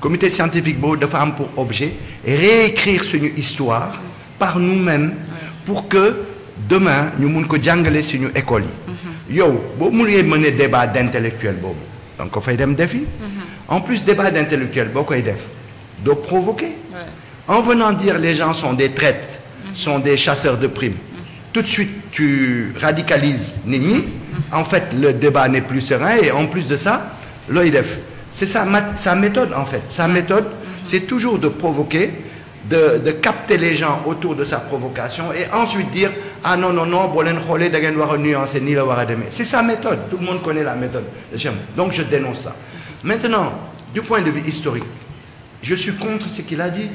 comité scientifique boobu dafa am pour objet réécrire suñu histoire par nous-mêmes pour que demain ñu mun ko jàngale suñu école yi. yow boo mënee mener débat d'intellectuel boobu donc ko fay dem defi. en plus débat d'intellectuel boo koy def doo provoquer. en venant dire les gens sont des traîtres, sont des chasseurs de primes. Tout de suite tu radicalises nit ñi. en fait le débat n'est plus serein et en plus de ça looy def c'est sa méthode en fait sa méthode c'est toujours de provoquer de capter les gens autour de sa provocation et ensuite dire ah non non non boo leen xoolee da ngeen war a nuancer nii la war a demee c'est sa méthode tout le monde connaît la méthode de Cheikh donc je dénonce ça. Maintenant du point de vue historique je suis contre ce qu'il a dit.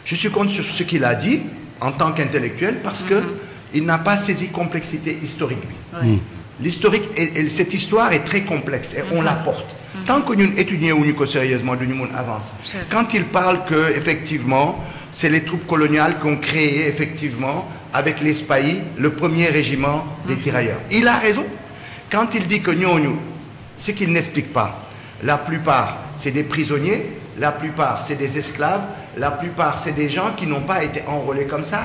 Je suis contre sur ce qu'il a dit en tant qu'intellectuel parce que il n'a pas saisi complexité historique bi. L'historique et cette histoire est très complexe et on la porte. Tant que ñun étudier wuñu ko sérieusement duñu mun avancer. Quand il parle que effectivement c'est les troupes coloniales qui ont créé effectivement avec les spahis le premier régiment des tirailleurs. Il a raison quand il dit que ñooñu ce qu'il n'explique pas la plupart c'est des prisonniers, la plupart c'est des esclaves, la plupart c'est des gens qui n'ont pas été enrôlés comme ça.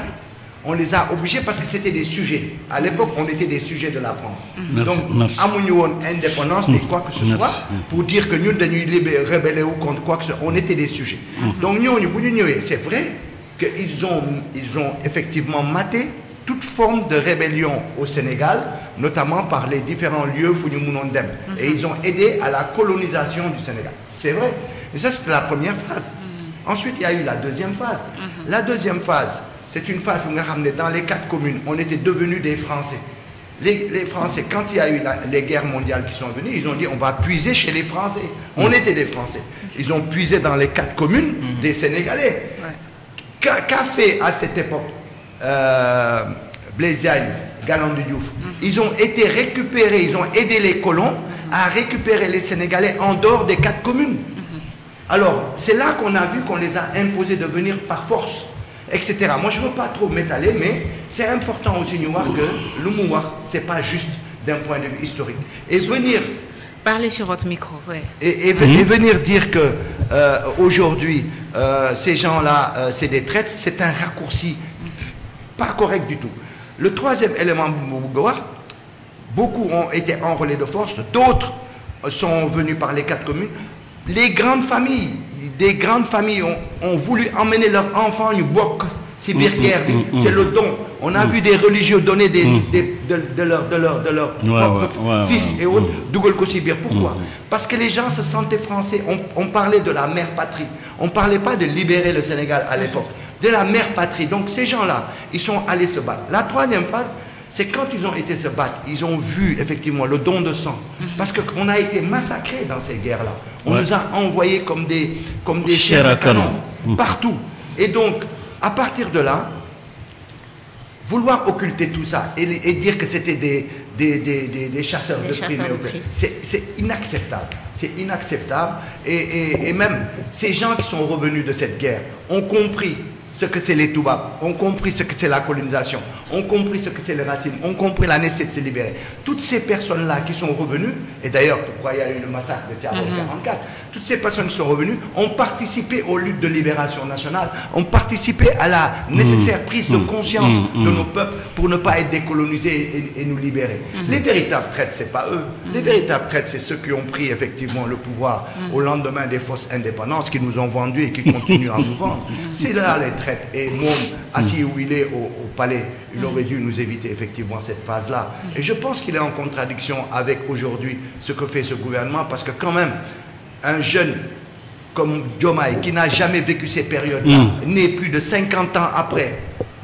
On les a obligés parce que c'était des sujets. À l'époque, on était des sujets de la France. Donc, amuñu woon indépendance ni quoi que ce soit pour dire que ñun dañuy rebeller wu contre quoi que ce soit. On était des sujets. Donc ñooñu bu ñu ñëwee, c'est vrai que ils ont effectivement maté toute forme de rébellion au Sénégal, notamment par les différents lieux fu ñu mënoon dem. Et ils ont aidé à la colonisation du Sénégal. C'est vrai. Et ça, c'était la première phase. Ensuite, il y a eu la deuxième phase. La deuxième phase, c'est une phase où dans les 4 communes, on était devenus des Français. Les Français, quand il y a eu les guerres mondiales qui sont venues, ils ont dit on va puiser chez les Français. On était des Français. Ils ont puisé dans les 4 communes des Sénégalais. Qu'a fait à cette époque Blaise Diagne, Galandou Diouf? Ils ont été récupérés, ils ont aidé les colons à récupérer les Sénégalais en dehors des 4 communes. Alors, c'est là qu'on a vu qu'on les a imposés de venir par force. Etc. Moi, je ne veux pas trop m'étaler, mais c'est important aussi de voir que le mouvoir, ce n'est pas juste d'un point de vue historique. Et venir... Parlez sur votre micro, oui. Et venir dire que aujourd'hui, ces gens-là, c'est des traîtres, c'est un raccourci pas correct du tout. Le troisième élément, beaucoup ont été enrôlés de force, d'autres sont venus par les 4 communes. Les grandes familles, des grandes familles ont voulu emmener leurs enfants ñu bokk ci biir guerre bi. C'est le don. On a vu des religieux donner de leur propre fils et autres dugal ko ci biir. Pourquoi? Parce que les gens se sentaient français. On parlait de la mère patrie. On parlait pas de libérer le Sénégal à l'époque. De la mère patrie. Donc ces gens-là, ils sont allés se battre. La troisième phase, c'est quand ils ont été se battre, ils ont vu effectivement le don de sang. Parce qu'on a été massacrés dans ces guerres-là. On nous a envoyés comme des chairs à canon, partout. Et donc, à partir de là, vouloir occulter tout ça et dire que c'était des chasseurs de primes, c'est inacceptable. C'est inacceptable. Et même ces gens qui sont revenus de cette guerre ont compris ce que c'est les Toubabs, ont compris ce que c'est la colonisation, ont compris ce que c'est les racines, ont compris la nécessité de se libérer. Toutes ces personnes-là qui sont revenues, et d'ailleurs pourquoi il y a eu le massacre de Thiaroye 44, toutes ces personnes qui sont revenues ont participé aux luttes de libération nationale, ont participé à la nécessaire prise de conscience de nos peuples pour ne pas être décolonisés et nous libérer. Les véritables traîtres, c'est pas eux. Les véritables traîtres, c'est ceux qui ont pris effectivement le pouvoir au lendemain des fausses indépendances, qui nous ont vendus et qui continuent à nous vendre. C'est là les traîtres. Et Mom, assis où il est au palais, il aurait dû nous éviter effectivement cette phase-là. Et je pense qu'il est en contradiction avec aujourd'hui ce que fait ce gouvernement, parce que quand même, un jeune comme Diomaye, qui n'a jamais vécu ces périodes-là, né plus de 50 ans après,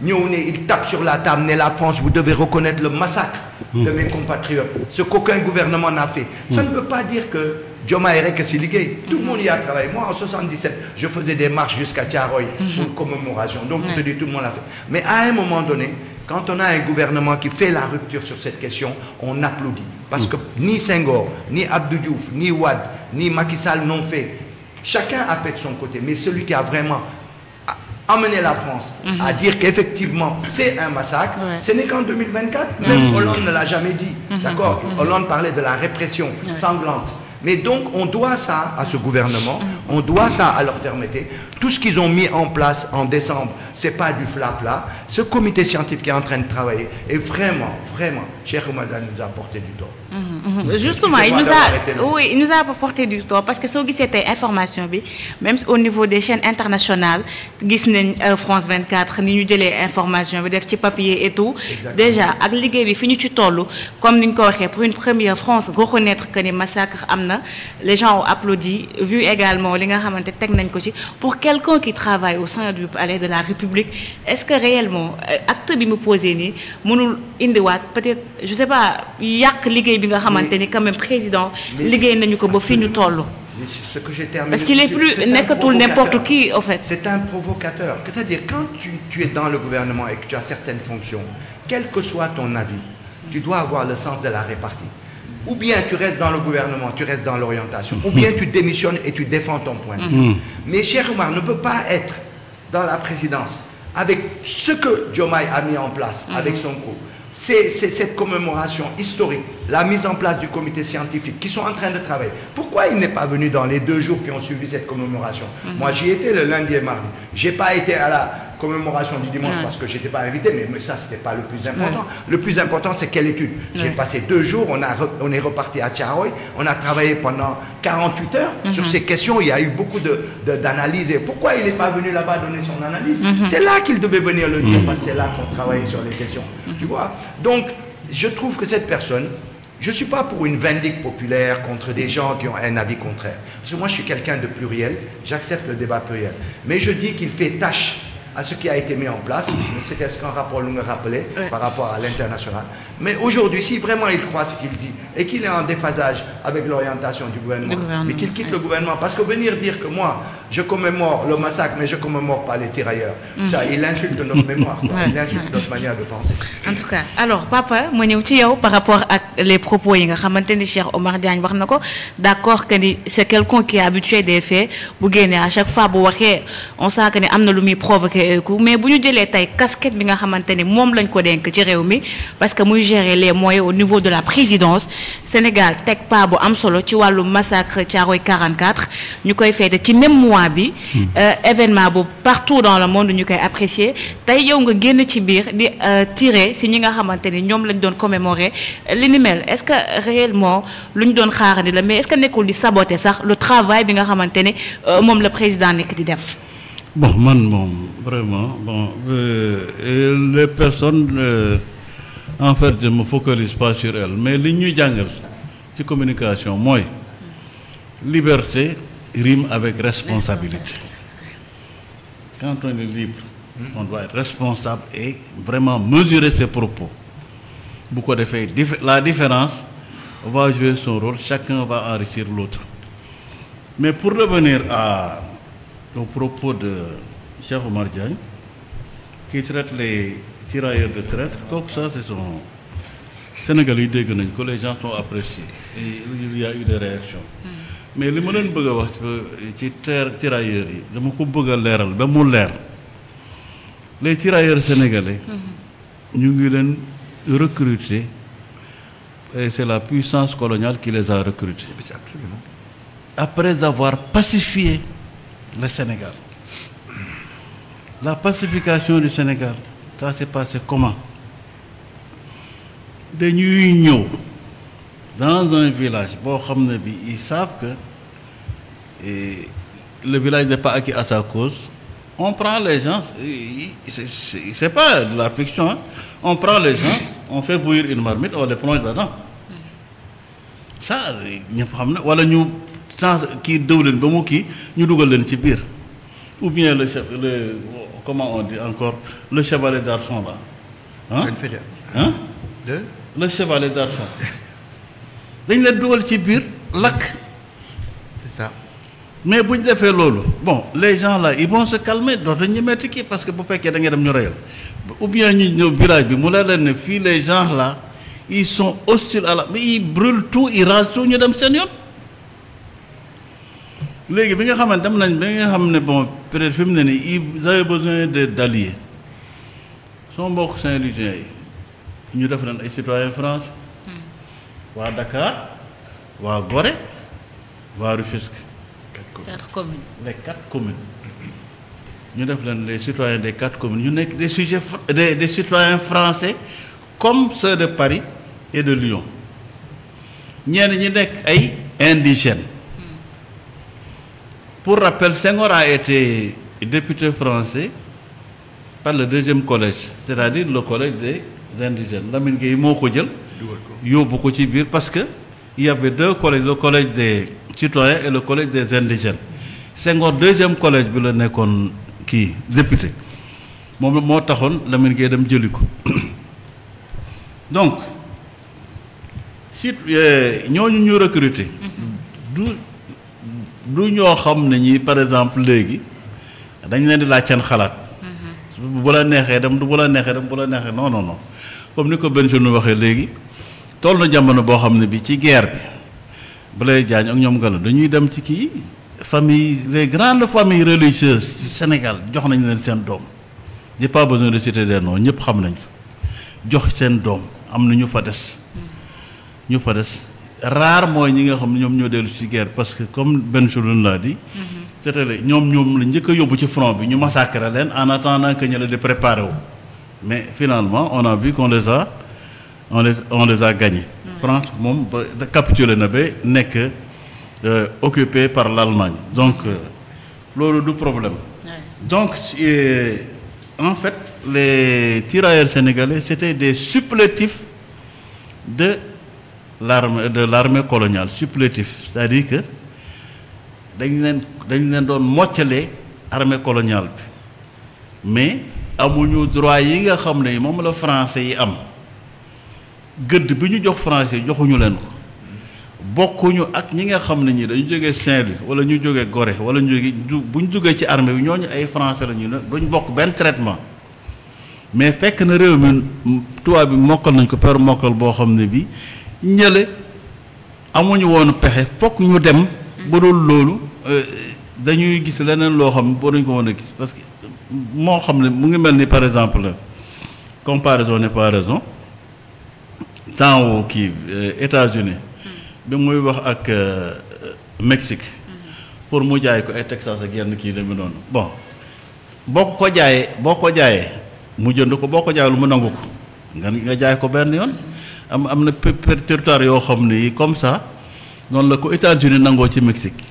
il tape sur la table, né la France, vous devez reconnaître le massacre de mes compatriotes, ce qu'aucun gouvernement n'a fait. Ça ne veut pas dire que Diomaye rek si liggéey. Tout le monde y a travaillé. Moi, en 77, je faisais des marches jusqu'à Thiaroye pour commémoration. Donc, je te dis, tout le monde l'a fait. Mais à un moment donné, quand on a un gouvernement qui fait la rupture sur cette question, on applaudit. Parce que ni Senghor, ni Abdou Diouf, ni Wade, ni Macky Sall n'ont fait. Chacun a fait de son côté. Mais celui qui a vraiment amené la France à dire qu'effectivement c'est un massacre, ce n'est qu'en 2024. Même Hollande ne l'a jamais dit. D'accord? Hollande parlait de la répression sanglante. Mais donc, on doit ça à ce gouvernement, on doit ça à leur fermeté. Tout ce qu'ils ont mis en place en décembre, c'est pas du flafla. Ce comité scientifique est en train de travailler. Et vraiment, Cheikh Oumar Diagne nous a apporté du tort. Justement, il nous a apporté du tort parce que si c'était information, même au niveau des chaînes internationales, France 24, ni ñu jëlé information bi def ci papier et tout. Exactement. Déjà ak liggéey bi fiñu ci tollu comme niñ ko waxé pour une première France reconnaître que les massacres amna, les gens ont applaudi, vu également li nga xamanté tek nañ ko ci pour quelqu'un qui travaille au sein du palais de la République. Est-ce que réellement acte bi mu posé ni mënul indi wat peut-être je sais pas yak liggéey bi nga xamanté ni quand même président liggéey nañu ko ba fiñu tollu. Ce que j'ai terminé. Parce qu'il est plus n'importe qui, en fait. C'est un provocateur. C'est-à-dire, quand tu es dans le gouvernement et que tu as certaines fonctions, quel que soit ton avis, tu dois avoir le sens de la répartie. Ou bien tu restes dans le gouvernement, tu restes dans l'orientation, ou bien tu démissionnes et tu défends ton point de vue. Mais Cheikh Oumar ne peut pas être dans la présidence avec ce que Diomaye a mis en place, avec son coup. C'est cette commémoration historique, la mise en place du comité scientifique qui sont en train de travailler. Pourquoi il n'est pas venu dans les 2 jours qui ont suivi cette commémoration? Moi, j'y étais le lundi et mardi. Je n'ai pas été à la commémoration du dimanche parce que je n'étais pas invité, mais ça, ce n'était pas le plus important. Le plus important, c'est quelle étude. J'ai passé 2 jours, on est reparti à Thiaroye, on a travaillé pendant 48 heures sur ces questions. Il y a eu beaucoup d'analyses. Et pourquoi il n'est pas venu là-bas donner son analyse? C'est là qu'il devait venir le dire, parce que c'est là qu'on travaillait sur les questions. Tu vois? Donc, je trouve que cette personne, je ne suis pas pour une vindicte populaire contre des gens qui ont un avis contraire. Parce que moi, je suis quelqu'un de pluriel, j'accepte le débat pluriel. Mais je dis qu'il fait tâche à ce qui a été mis en place. C'est ce qu'un rapport nous a rappelé par rapport à l'international. Mais aujourd'hui, si vraiment il croit ce qu'il dit et qu'il est en déphasage avec l'orientation du gouvernement, mais qu'il quitte le gouvernement, parce que venir dire que moi, je commémore le massacre, mais je ne commémore pas les tirailleurs, ça, il insulte notre mémoire, il insulte notre manière de penser. En tout cas, alors, papa, moi, par rapport à les propos, Cheikh Oumar Diagne, d'accord que c'est quelqu'un qui est habitué des faits, à chaque fois, on sait qu'il y a des provoqué. Mais si nous avons la casquette bi nga xamanteni mom lañ ko denk ci réew mi parce que muy gérer les moyens au niveau de la présidence Sénégal tek pa bu am solo ci walu massacre Thiaroye 44 ñukoy fété ci même mois bi événement bu partout dans le monde ñukoy apprécier tay yow nga génn ci biir di tirer ci ñi nga xamanteni ñom lañ doon commémorer li ni mel est-ce que réellement luñ doon xaarandi la mais est-ce que nekul di saboter sax le travail bi nga xamanteni mom le président nek di def. Bon, vraiment, les personnes, en fait, je ne me focalise pas sur elles. Mais les nous jàngal ci communication, moi, liberté rime avec responsabilité. Quand on est libre, on doit être responsable et vraiment mesurer ses propos. Beaucoup de faits. La différence va jouer son rôle, chacun va enrichir l'autre. Mais pour revenir au propos de Cheikh Oumar Diagne, qui traite les tirailleurs de traître, comme ça, c'est son Sénégalais dégg nañ ko les gens sont appréciés et il y a eu des réactions. Mais li ma leen bëgg a wax ci tirailleurs yi dama ko bëgg a leeral ba mu leer les tirailleurs sénégalais ñu ngi leen recruter et c'est la puissance coloniale qui les a recrutés. Absolument. Après avoir pacifié le Sénégal. La pacification du Sénégal, ça s'est passé comment? Des ñëw dans un village, ils savent que le village n'est pas acquis à sa cause. On prend les gens, c'est pas de la fiction, hein? On prend les gens, on fait bouillir une marmite, on les plonge dedans. Ça, voilà, nous qui dëwlin ba mu kii ñu dugal leen ci biir ou bien le comment on dit encore le chevalet d'argent là hein le chevalet d'argent dañ leen dugal ci biir lakk c'est ça mais bu ñu defee loolu bon les gens là ils vont se calmer dootu ñu metti kii parce que bu fekkee da ngay dem ñu reyal ou bien ñu ñëw village bi mu la leen ne fii les gens là ils sont hostiles à la mais ils brûlent tout ils rasent tout ñu dem seen yoon. Léegi bi nga xamante dem nañ ba nga xam ne bon peut-être fi mu ne nii ils avaient besoin d'alliés son mbokk Saint-Louisien yi ñu def leen ay citoyens France waa Dakar waa Gorée waa Rufisque. 4 communes. Les 4 communes. Nous sommes les citoyens des 4 communes. Nous sommes des citoyens français comme ceux de Paris et de Lyon. Nous sommes des indigènes. Pour rappel, Senghor a été député français par le 2e collège, c'est-à-dire le collège des indigènes. Lamine Gueye moo ko jël yóbbu ko ci biir parce que il y avait 2 collèges, le collège des citoyens et le collège des indigènes. Senghor 2e collège bi la nekkoon kii député moom moo taxoon Lamine Gueye dem jëli ko donc si ñooñu ñu recruter du ñoo xam ne ñi par exemple léegi dañ leen di laaj seen xalaat bu la neexee dem du bu la neexee dem bu la neexee non non non comme ni ko Bengelou waxee léegi toll na jamono boo xam ne bi ci guerre bi Blaise Diagne ak ñoom Gallo dañuy dem ci kii famille les grandes familles religieuses ci Sénégal jox nañ leen seen doom j'ai pas besoin de citer des noms ñëpp xam nañ jox seen doom am na ñu fa des rare mooy ñi nga xam ne ñoom ñoo dellu ci guerre parce que comme Bengelou l'a dit c'est-à-dire ñoom la njëkk a yóbbu ci front bi ñu massacrer leen en attendant que ñu la di préparer wu mais finalement on a vu qu'on les a gagnés. France moom ba capitulé na ba nekk occupé par l'Allemagne donc loolu du problème. Donc en fait les tirailleurs sénégalais c'était des supplétifs de l'armée coloniale supplétif, c'est-à-dire que dañ leen doon moccale armée coloniale bi mais amuñu droit yi nga xam ne moom la français yi am gëdd bi ñu jox français yi joxuñu leen ko bokkuñu ak ñi nga xam ne ñi dañu jógee Saint-Louis wala ñu jógee Gorée wala ñu jógee bu ñu jógee ci armée bi ñooñu ay français la ñu ne duñ bokk benn traitement mais fekk na réew mi tubaab bi mokkal nañ ko per mokkal boo xam ne bi ñële amuñu woon pexe fokk ñu dem ba dul loolu dañuy gis leneen loo xam boo dañ ko mën a gis parce que moo xam ne mu ngi mel ni par exemple comparaison n'est pas raison temps wu kii États-Unis bi muy wax ak Mexique pour mu jaay ko ay Texas ak yenn kii demee noonu bon boo ko jaayee mu jënd ko boo ko jaayee lu mu nangu ko nga jaay ko benn yoon am na territoire yoo xam ne comme ça noonu la ko États-Unis nangoo ci Mexique